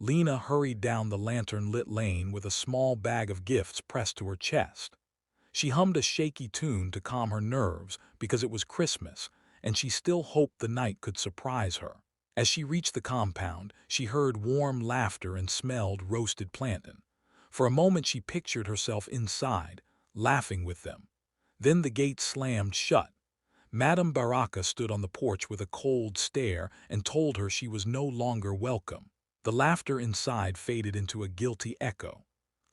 Lena hurried down the lantern-lit lane with a small bag of gifts pressed to her chest. She hummed a shaky tune to calm her nerves because it was Christmas, and she still hoped the night could surprise her. As she reached the compound, she heard warm laughter and smelled roasted plantain. For a moment she pictured herself inside, laughing with them. Then the gate slammed shut. Madame Baraka stood on the porch with a cold stare and told her she was no longer welcome. The laughter inside faded into a guilty echo.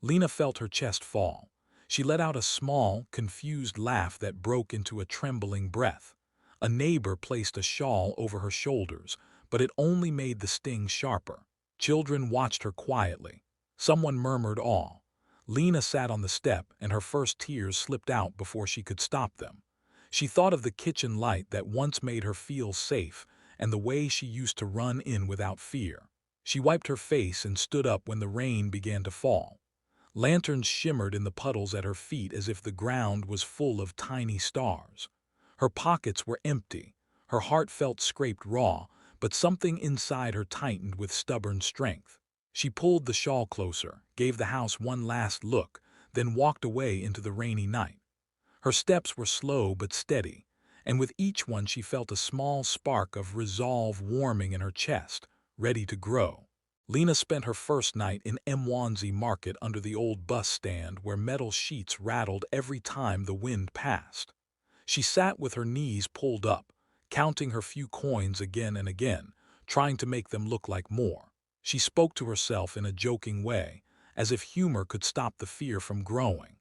Lena felt her chest fall. She let out a small, confused laugh that broke into a trembling breath. A neighbor placed a shawl over her shoulders, but it only made the sting sharper. Children watched her quietly. Someone murmured awe. Lena sat on the step, and her first tears slipped out before she could stop them. She thought of the kitchen light that once made her feel safe, and the way she used to run in without fear. She wiped her face and stood up when the rain began to fall. Lanterns shimmered in the puddles at her feet as if the ground was full of tiny stars. Her pockets were empty. Her heart felt scraped raw, but something inside her tightened with stubborn strength. She pulled the shawl closer, gave the house one last look, then walked away into the rainy night. Her steps were slow but steady, and with each one she felt a small spark of resolve warming in her chest, ready to grow. Lena spent her first night in Mwanzi Market under the old bus stand where metal sheets rattled every time the wind passed. She sat with her knees pulled up, counting her few coins again and again, trying to make them look like more. She spoke to herself in a joking way, as if humor could stop the fear from growing.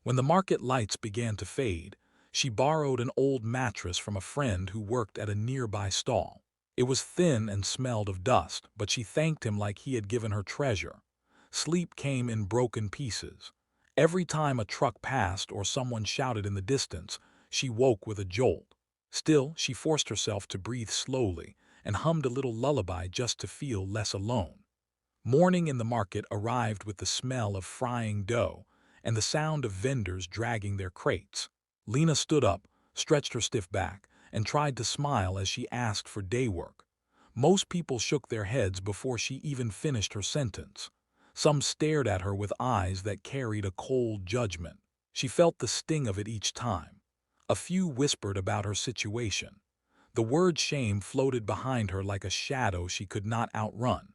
When the market lights began to fade, she borrowed an old mattress from a friend who worked at a nearby stall. It was thin and smelled of dust, but she thanked him like he had given her treasure. Sleep came in broken pieces. Every time a truck passed or someone shouted in the distance, she woke with a jolt. Still, she forced herself to breathe slowly and hummed a little lullaby just to feel less alone. Morning in the market arrived with the smell of frying dough and the sound of vendors dragging their crates. Lena stood up, stretched her stiff back, and tried to smile as she asked for day work. Most people shook their heads before she even finished her sentence. Some stared at her with eyes that carried a cold judgment. She felt the sting of it each time. A few whispered about her situation. The word shame floated behind her like a shadow she could not outrun.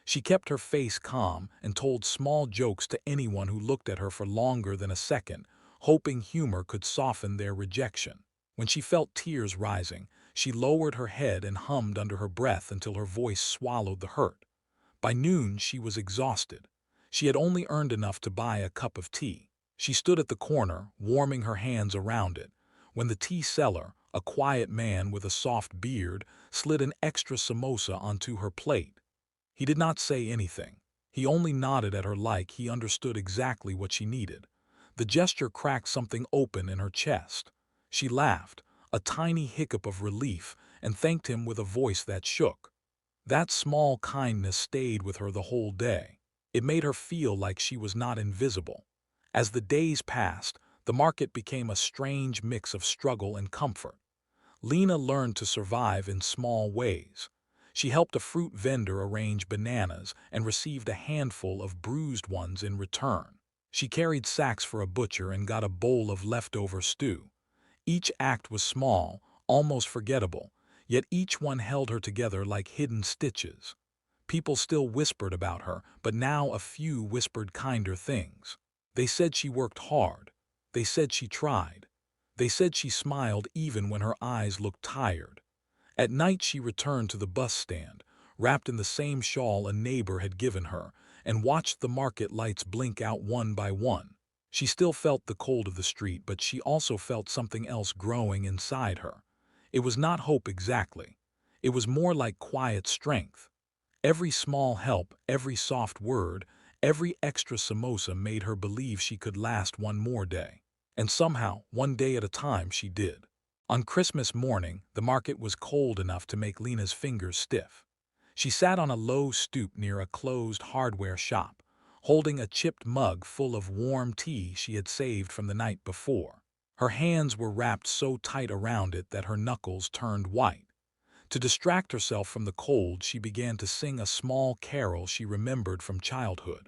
She kept her face calm and told small jokes to anyone who looked at her for longer than a second, hoping humor could soften their rejection. When she felt tears rising, she lowered her head and hummed under her breath until her voice swallowed the hurt. By noon, she was exhausted. She had only earned enough to buy a cup of tea. She stood at the corner, warming her hands around it, when the tea seller, a quiet man with a soft beard, slid an extra samosa onto her plate. He did not say anything. He only nodded at her like he understood exactly what she needed. The gesture cracked something open in her chest. She laughed, a tiny hiccup of relief, and thanked him with a voice that shook. That small kindness stayed with her the whole day. It made her feel like she was not invisible. As the days passed, the market became a strange mix of struggle and comfort. Lena learned to survive in small ways. She helped a fruit vendor arrange bananas and received a handful of bruised ones in return. She carried sacks for a butcher and got a bowl of leftover stew. Each act was small, almost forgettable, yet each one held her together like hidden stitches. People still whispered about her, but now a few whispered kinder things. They said she worked hard. They said she tried. They said she smiled even when her eyes looked tired. At night she returned to the bus stand, wrapped in the same shawl a neighbor had given her, and watched the market lights blink out one by one. She still felt the cold of the street, but she also felt something else growing inside her. It was not hope exactly. It was more like quiet strength. Every small help, every soft word, every extra samosa made her believe she could last one more day. And somehow, one day at a time, she did. On Christmas morning, the market was cold enough to make Lena's fingers stiff. She sat on a low stoop near a closed hardware shop, holding a chipped mug full of warm tea she had saved from the night before. Her hands were wrapped so tight around it that her knuckles turned white. To distract herself from the cold, she began to sing a small carol she remembered from childhood.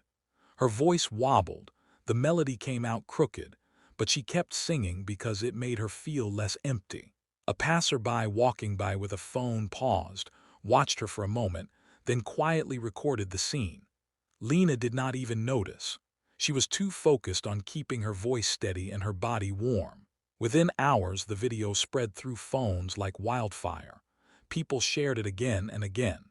Her voice wobbled, the melody came out crooked, but she kept singing because it made her feel less empty. A passerby walking by with a phone paused, watched her for a moment, then quietly recorded the scene. Lena did not even notice. She was too focused on keeping her voice steady and her body warm. Within hours, the video spread through phones like wildfire. People shared it again and again.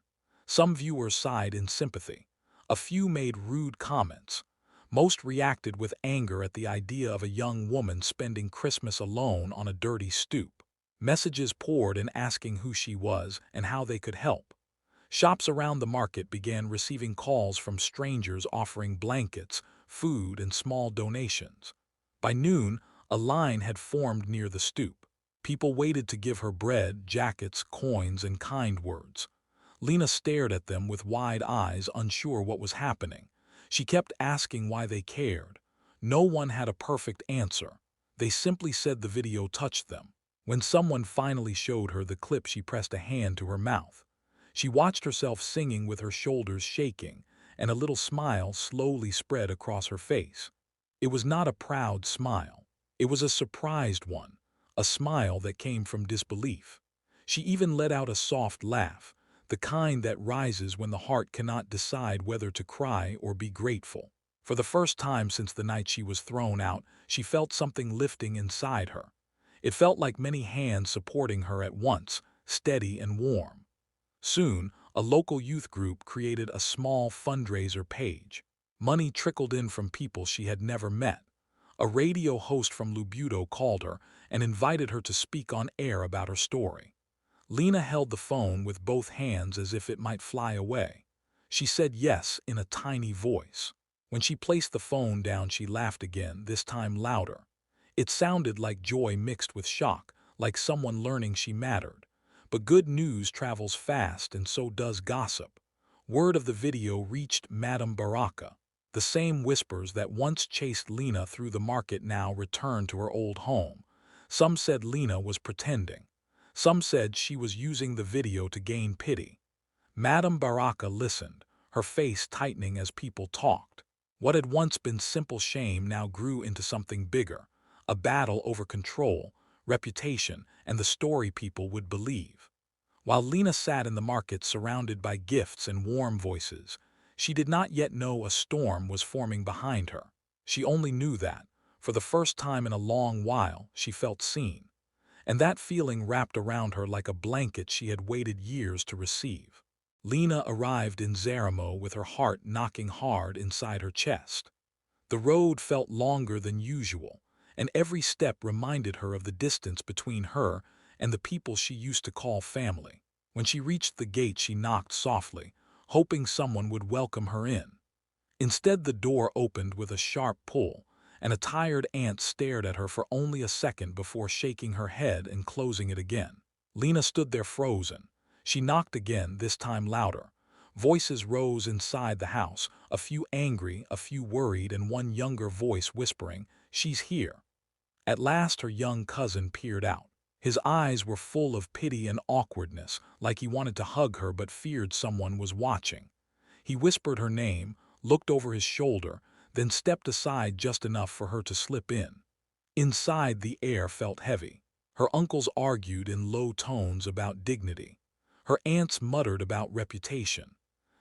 Some viewers sighed in sympathy. A few made rude comments. Most reacted with anger at the idea of a young woman spending Christmas alone on a dirty stoop. Messages poured in asking who she was and how they could help. Shops around the market began receiving calls from strangers offering blankets, food, and small donations. By noon, a line had formed near the stoop. People waited to give her bread, jackets, coins, and kind words. Lena stared at them with wide eyes, unsure what was happening. She kept asking why they cared. No one had a perfect answer. They simply said the video touched them. When someone finally showed her the clip, she pressed a hand to her mouth. She watched herself singing with her shoulders shaking, and a little smile slowly spread across her face. It was not a proud smile. It was a surprised one, a smile that came from disbelief. She even let out a soft laugh, the kind that rises when the heart cannot decide whether to cry or be grateful. For the first time since the night she was thrown out, she felt something lifting inside her. It felt like many hands supporting her at once, steady and warm. Soon, a local youth group created a small fundraiser page. Money trickled in from people she had never met. A radio host from Lubuto called her and invited her to speak on air about her story. Lena held the phone with both hands as if it might fly away. She said yes in a tiny voice. When she placed the phone down, she laughed again, this time louder. It sounded like joy mixed with shock, like someone learning she mattered. But good news travels fast, and so does gossip. Word of the video reached Madame Baraka. The same whispers that once chased Lena through the market now returned to her old home. Some said Lena was pretending. Some said she was using the video to gain pity. Madame Baraka listened, her face tightening as people talked. What had once been simple shame now grew into something bigger, a battle over control, reputation, and the story people would believe. While Lena sat in the market surrounded by gifts and warm voices, she did not yet know a storm was forming behind her. She only knew that, for the first time in a long while, she felt seen. And that feeling wrapped around her like a blanket she had waited years to receive. Lena arrived in Zaramo with her heart knocking hard inside her chest. The road felt longer than usual, and every step reminded her of the distance between her and the people she used to call family. When she reached the gate, she knocked softly, hoping someone would welcome her in. Instead, the door opened with a sharp pull, and a tired aunt stared at her for only a second before shaking her head and closing it again. Lena stood there frozen. She knocked again, this time louder. Voices rose inside the house, a few angry, a few worried, and one younger voice whispering, "She's here." At last her young cousin peered out. His eyes were full of pity and awkwardness, like he wanted to hug her but feared someone was watching. He whispered her name, looked over his shoulder, then stepped aside just enough for her to slip in. Inside, the air felt heavy. Her uncles argued in low tones about dignity. Her aunts muttered about reputation.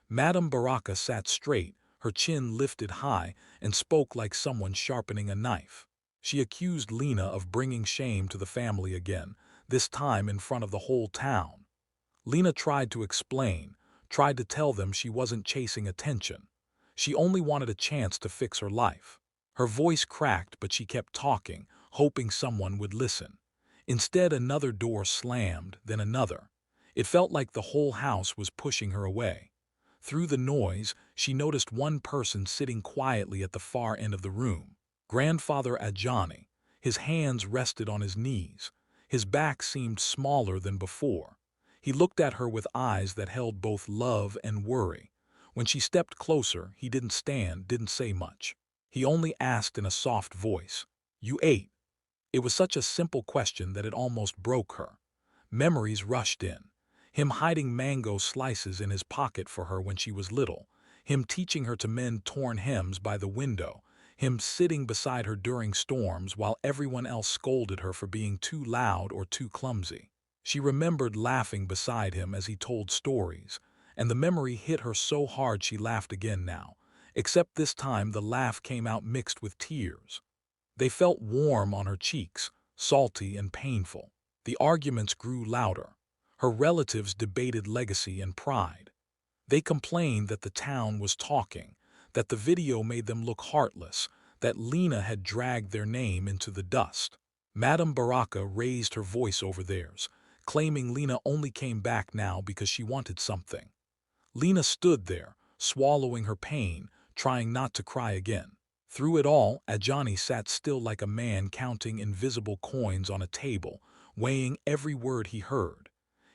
Madame Baraka sat straight, her chin lifted high, and spoke like someone sharpening a knife. She accused Lena of bringing shame to the family again, this time in front of the whole town. Lena tried to explain, tried to tell them she wasn't chasing attention. She only wanted a chance to fix her life. Her voice cracked, but she kept talking, hoping someone would listen. Instead, another door slammed, then another. It felt like the whole house was pushing her away. Through the noise, she noticed one person sitting quietly at the far end of the room. Grandfather Ajani. His hands rested on his knees. His back seemed smaller than before. He looked at her with eyes that held both love and worry. When she stepped closer, he didn't stand, didn't say much. He only asked in a soft voice, "You ate?" It was such a simple question that it almost broke her. Memories rushed in. Him hiding mango slices in his pocket for her when she was little, him teaching her to mend torn hems by the window, him sitting beside her during storms while everyone else scolded her for being too loud or too clumsy. She remembered laughing beside him as he told stories, and the memory hit her so hard she laughed again now, except this time the laugh came out mixed with tears. They felt warm on her cheeks, salty and painful. The arguments grew louder. Her relatives debated legacy and pride. They complained that the town was talking, that the video made them look heartless, that Lena had dragged their name into the dust. Madame Baraka raised her voice over theirs, claiming Lena only came back now because she wanted something. Lena stood there, swallowing her pain, trying not to cry again. Through it all, Ajani sat still like a man counting invisible coins on a table, weighing every word he heard.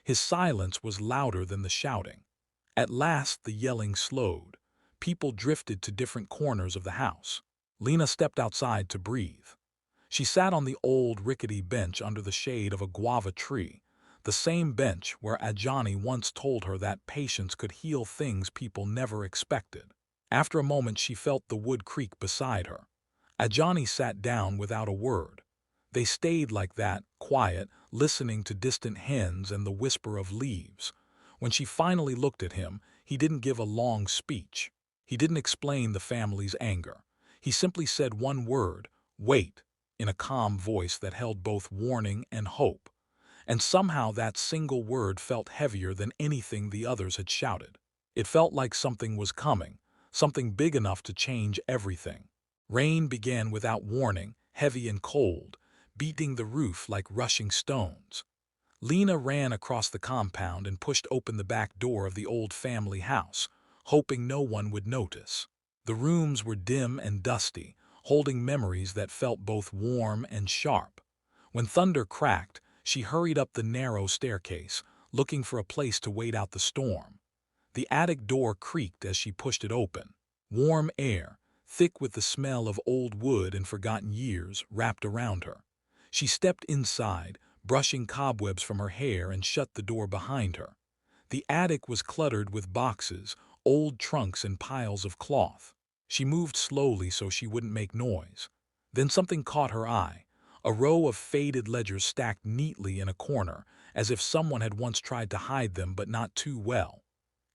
His silence was louder than the shouting. At last the yelling slowed. People drifted to different corners of the house. Lena stepped outside to breathe. She sat on the old rickety bench under the shade of a guava tree, the same bench where Ajani once told her that patience could heal things people never expected. After a moment she felt the wood creak beside her. Ajani sat down without a word. They stayed like that, quiet, listening to distant hens and the whisper of leaves. When she finally looked at him, he didn't give a long speech. He didn't explain the family's anger. He simply said one word, "Wait," in a calm voice that held both warning and hope. And somehow that single word felt heavier than anything the others had shouted. It felt like something was coming, something big enough to change everything. Rain began without warning, heavy and cold, beating the roof like rushing stones. Lena ran across the compound and pushed open the back door of the old family house, hoping no one would notice. The rooms were dim and dusty, holding memories that felt both warm and sharp. When thunder cracked, she hurried up the narrow staircase, looking for a place to wait out the storm. The attic door creaked as she pushed it open. Warm air, thick with the smell of old wood and forgotten years, wrapped around her. She stepped inside, brushing cobwebs from her hair, and shut the door behind her. The attic was cluttered with boxes, old trunks and piles of cloth. She moved slowly so she wouldn't make noise. Then something caught her eye. A row of faded ledgers stacked neatly in a corner, as if someone had once tried to hide them but not too well.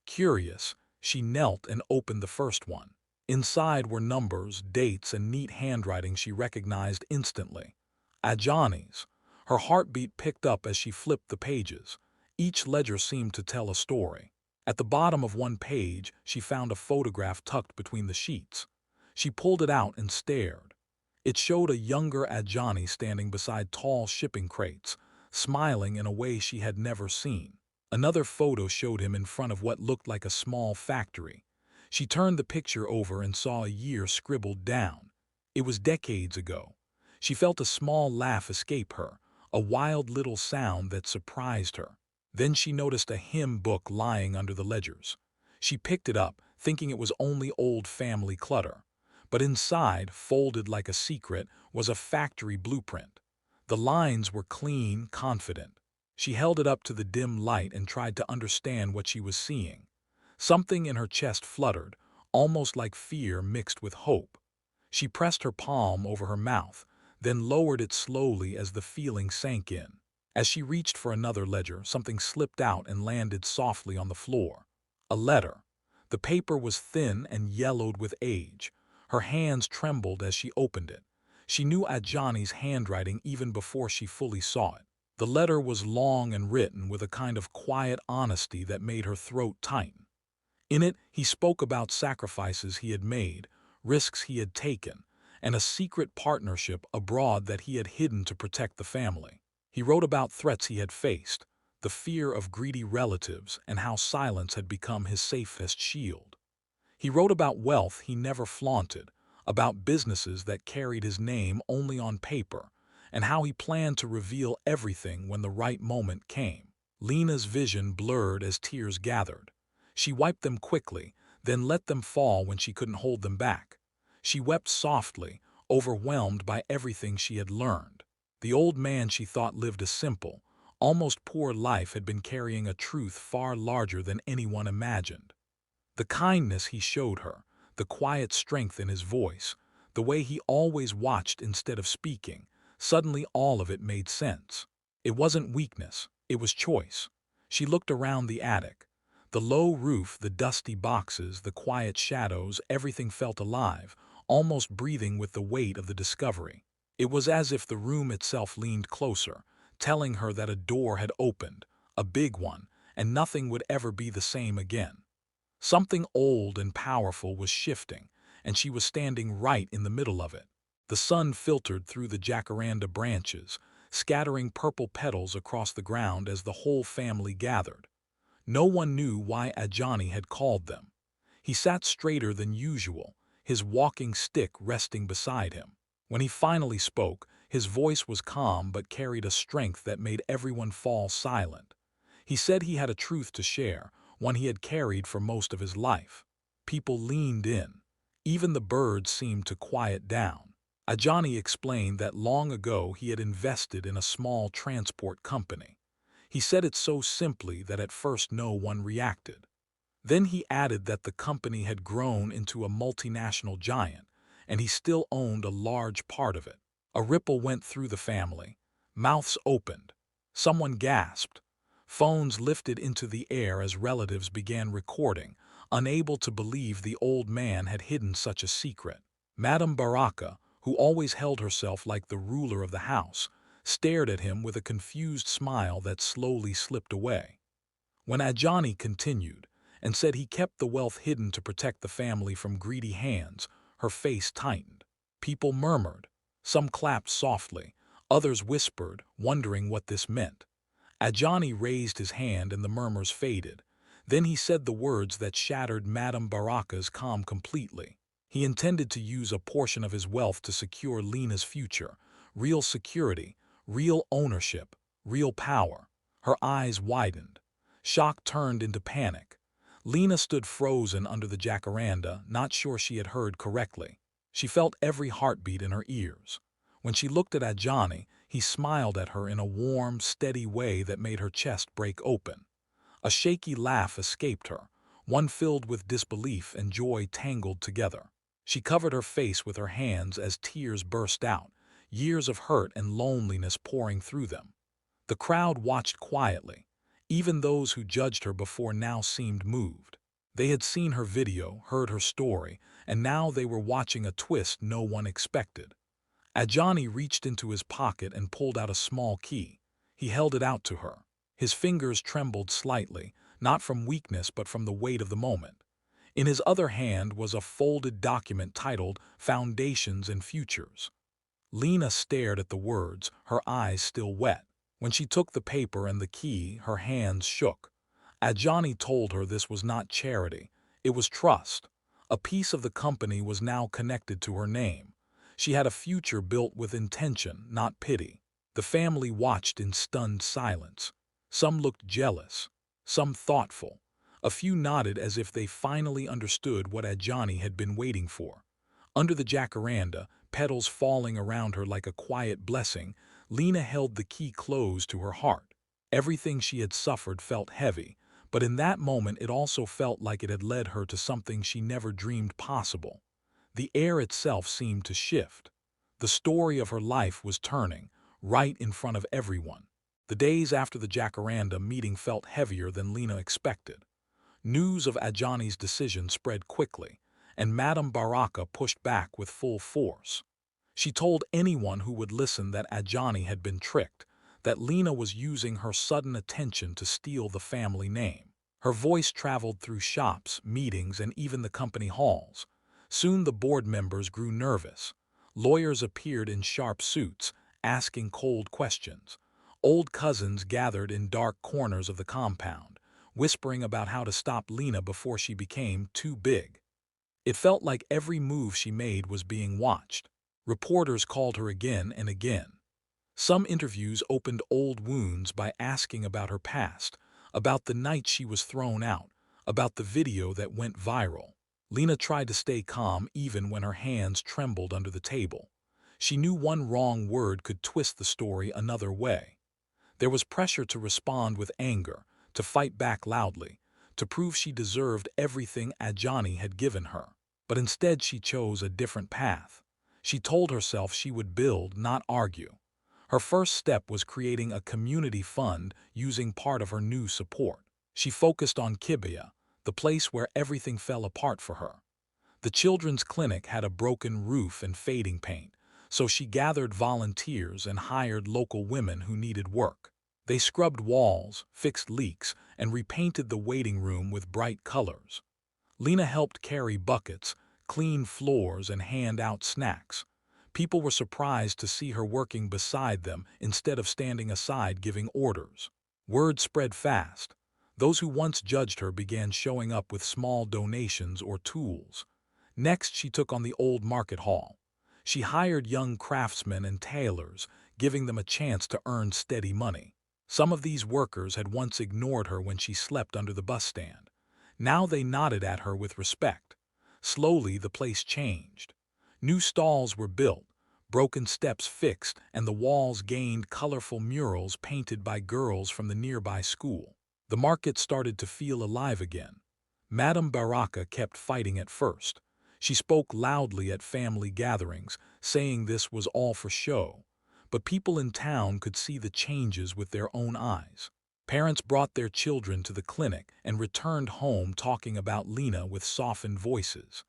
Curious, she knelt and opened the first one. Inside were numbers, dates, and neat handwriting she recognized instantly. Ajani's. Her heartbeat picked up as she flipped the pages. Each ledger seemed to tell a story. At the bottom of one page, she found a photograph tucked between the sheets. She pulled it out and stared. It showed a younger Ajani standing beside tall shipping crates, smiling in a way she had never seen. Another photo showed him in front of what looked like a small factory. She turned the picture over and saw a year scribbled down. It was decades ago. She felt a small laugh escape her, a wild little sound that surprised her. Then she noticed a hymn book lying under the ledgers. She picked it up, thinking it was only old family clutter. But inside, folded like a secret, was a factory blueprint. The lines were clean, confident. She held it up to the dim light and tried to understand what she was seeing. Something in her chest fluttered, almost like fear mixed with hope. She pressed her palm over her mouth, then lowered it slowly as the feeling sank in. As she reached for another ledger, something slipped out and landed softly on the floor. A letter. The paper was thin and yellowed with age. Her hands trembled as she opened it. She knew Ajani's handwriting even before she fully saw it. The letter was long and written with a kind of quiet honesty that made her throat tighten. In it, he spoke about sacrifices he had made, risks he had taken, and a secret partnership abroad that he had hidden to protect the family. He wrote about threats he had faced, the fear of greedy relatives, and how silence had become his safest shield. He wrote about wealth he never flaunted, about businesses that carried his name only on paper, and how he planned to reveal everything when the right moment came. Lena's vision blurred as tears gathered. She wiped them quickly, then let them fall when she couldn't hold them back. She wept softly, overwhelmed by everything she had learned. The old man she thought lived a simple, Almost poor life had been carrying a truth far larger than anyone imagined. The kindness he showed her, the quiet strength in his voice, the way he always watched instead of speaking, suddenly all of it made sense. It wasn't weakness, it was choice. She looked around the attic. The low roof, the dusty boxes, the quiet shadows, everything felt alive, almost breathing with the weight of the discovery. It was as if the room itself leaned closer, telling her that a door had opened, a big one, and nothing would ever be the same again. Something old and powerful was shifting, and she was standing right in the middle of it. The sun filtered through the jacaranda branches, scattering purple petals across the ground as the whole family gathered. No one knew why Ajani had called them. He sat straighter than usual, his walking stick resting beside him. When he finally spoke, his voice was calm but carried a strength that made everyone fall silent. He said he had a truth to share, one he had carried for most of his life. People leaned in. Even the birds seemed to quiet down. Ajani explained that long ago he had invested in a small transport company. He said it so simply that at first no one reacted. Then he added that the company had grown into a multinational giant, and he still owned a large part of it. A ripple went through the family. Mouths opened. Someone gasped. Phones lifted into the air as relatives began recording, unable to believe the old man had hidden such a secret. Madame Baraka, who always held herself like the ruler of the house, stared at him with a confused smile that slowly slipped away. When Ajani continued, and said he kept the wealth hidden to protect the family from greedy hands, her face tightened. People murmured. Some clapped softly, others whispered, wondering what this meant. Ajani raised his hand and the murmurs faded. Then he said the words that shattered Madame Baraka's calm completely. He intended to use a portion of his wealth to secure Lena's future. Real security, real ownership, real power. Her eyes widened. Shock turned into panic. Lena stood frozen under the jacaranda, not sure she had heard correctly. She felt every heartbeat in her ears. When she looked at Ajani, he smiled at her in a warm, steady way that made her chest break open. A shaky laugh escaped her, one filled with disbelief and joy tangled together. She covered her face with her hands as tears burst out, years of hurt and loneliness pouring through them. The crowd watched quietly. Even those who judged her before now seemed moved. They had seen her video, heard her story, and now they were watching a twist no one expected. Ajani reached into his pocket and pulled out a small key. He held it out to her. His fingers trembled slightly, not from weakness but from the weight of the moment. In his other hand was a folded document titled Foundations and Futures. Lena stared at the words, her eyes still wet. When she took the paper and the key, her hands shook. Ajani told her this was not charity, it was trust. A piece of the company was now connected to her name. She had a future built with intention, not pity. The family watched in stunned silence. Some looked jealous, some thoughtful. A few nodded as if they finally understood what Ajani had been waiting for. Under the jacaranda, petals falling around her like a quiet blessing, Lena held the key closed to her heart. Everything she had suffered felt heavy, but in that moment it also felt like it had led her to something she never dreamed possible. The air itself seemed to shift. The story of her life was turning, right in front of everyone. The days after the jacaranda meeting felt heavier than Lena expected. News of Ajani's decision spread quickly, and Madame Baraka pushed back with full force. She told anyone who would listen that Ajani had been tricked, that Lena was using her sudden attention to steal the family name. Her voice traveled through shops, meetings, and even the company halls. Soon the board members grew nervous. Lawyers appeared in sharp suits, asking cold questions. Old cousins gathered in dark corners of the compound, whispering about how to stop Lena before she became too big. It felt like every move she made was being watched. Reporters called her again and again. Some interviews opened old wounds by asking about her past, about the night she was thrown out, about the video that went viral. Lena tried to stay calm even when her hands trembled under the table. She knew one wrong word could twist the story another way. There was pressure to respond with anger, to fight back loudly, to prove she deserved everything Ajani had given her. But instead she chose a different path. She told herself she would build, not argue. Her first step was creating a community fund using part of her new support. She focused on Kibia, the place where everything fell apart for her. The children's clinic had a broken roof and fading paint, so she gathered volunteers and hired local women who needed work. They scrubbed walls, fixed leaks, and repainted the waiting room with bright colors. Lena helped carry buckets, clean floors, and hand out snacks. People were surprised to see her working beside them instead of standing aside giving orders. Word spread fast. Those who once judged her began showing up with small donations or tools. Next, she took on the old market hall. She hired young craftsmen and tailors, giving them a chance to earn steady money. Some of these workers had once ignored her when she slept under the bus stand. Now they nodded at her with respect. Slowly, the place changed. New stalls were built, broken steps fixed, and the walls gained colorful murals painted by girls from the nearby school. The market started to feel alive again. Madame Baraka kept fighting at first. She spoke loudly at family gatherings, saying this was all for show. But people in town could see the changes with their own eyes. Parents brought their children to the clinic and returned home talking about Lena with softened voices.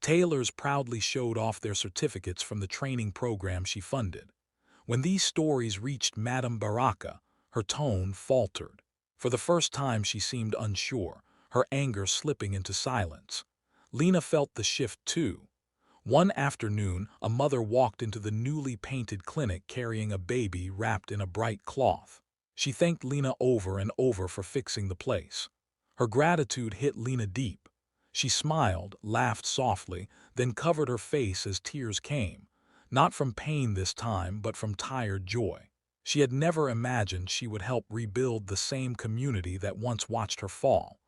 Tailors proudly showed off their certificates from the training program she funded. When these stories reached Madame Baraka, her tone faltered. For the first time she seemed unsure, her anger slipping into silence. Lena felt the shift too. One afternoon, a mother walked into the newly painted clinic carrying a baby wrapped in a bright cloth. She thanked Lena over and over for fixing the place. Her gratitude hit Lena deep. She smiled, laughed softly, then covered her face as tears came. Not from pain this time, but from tired joy. She had never imagined she would help rebuild the same community that once watched her fall.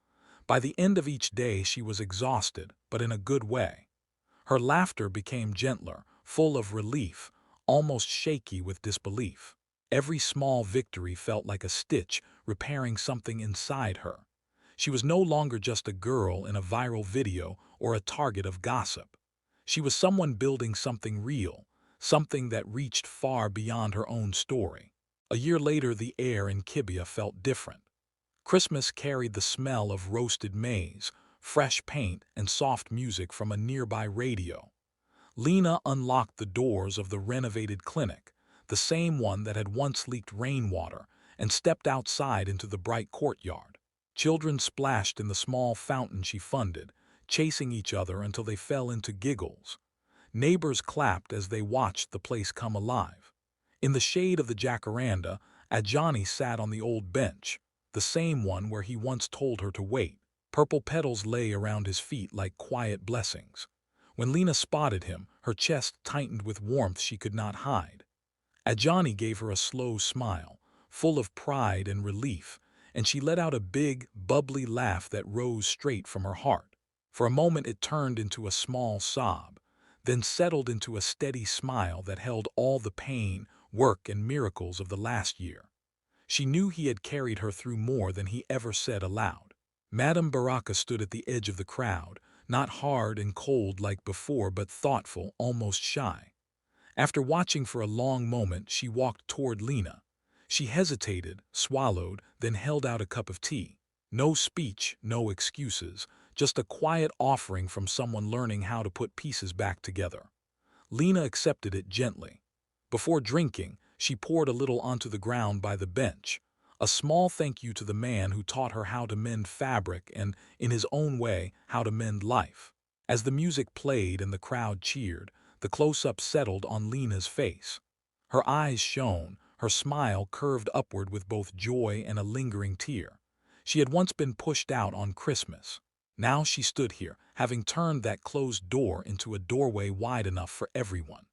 By the end of each day she was exhausted, but in a good way. Her laughter became gentler, full of relief, almost shaky with disbelief. Every small victory felt like a stitch repairing something inside her. She was no longer just a girl in a viral video or a target of gossip. She was someone building something real, something that reached far beyond her own story. A year later, the air in Kibia felt different. Christmas carried the smell of roasted maize, fresh paint, and soft music from a nearby radio. Lena unlocked the doors of the renovated clinic, the same one that had once leaked rainwater, and stepped outside into the bright courtyard. Children splashed in the small fountain she funded, chasing each other until they fell into giggles. Neighbors clapped as they watched the place come alive. In the shade of the jacaranda, Ajani sat on the old bench, the same one where he once told her to wait. Purple petals lay around his feet like quiet blessings. When Lena spotted him, her chest tightened with warmth she could not hide. Ajani gave her a slow smile, full of pride and relief, and she let out a big, bubbly laugh that rose straight from her heart. For a moment it turned into a small sob, then settled into a steady smile that held all the pain, work, and miracles of the last year. She knew he had carried her through more than he ever said aloud. Madame Baraka stood at the edge of the crowd, not hard and cold like before, but thoughtful, almost shy. After watching for a long moment, she walked toward Lena. She hesitated, swallowed, then held out a cup of tea. No speech, no excuses, just a quiet offering from someone learning how to put pieces back together. Lena accepted it gently. Before drinking, she poured a little onto the ground by the bench, a small thank you to the man who taught her how to mend fabric and, in his own way, how to mend life. As the music played and the crowd cheered, the close-up settled on Lena's face. Her eyes shone, her smile curved upward with both joy and a lingering tear. She had once been pushed out on Christmas. Now she stood here, having turned that closed door into a doorway wide enough for everyone.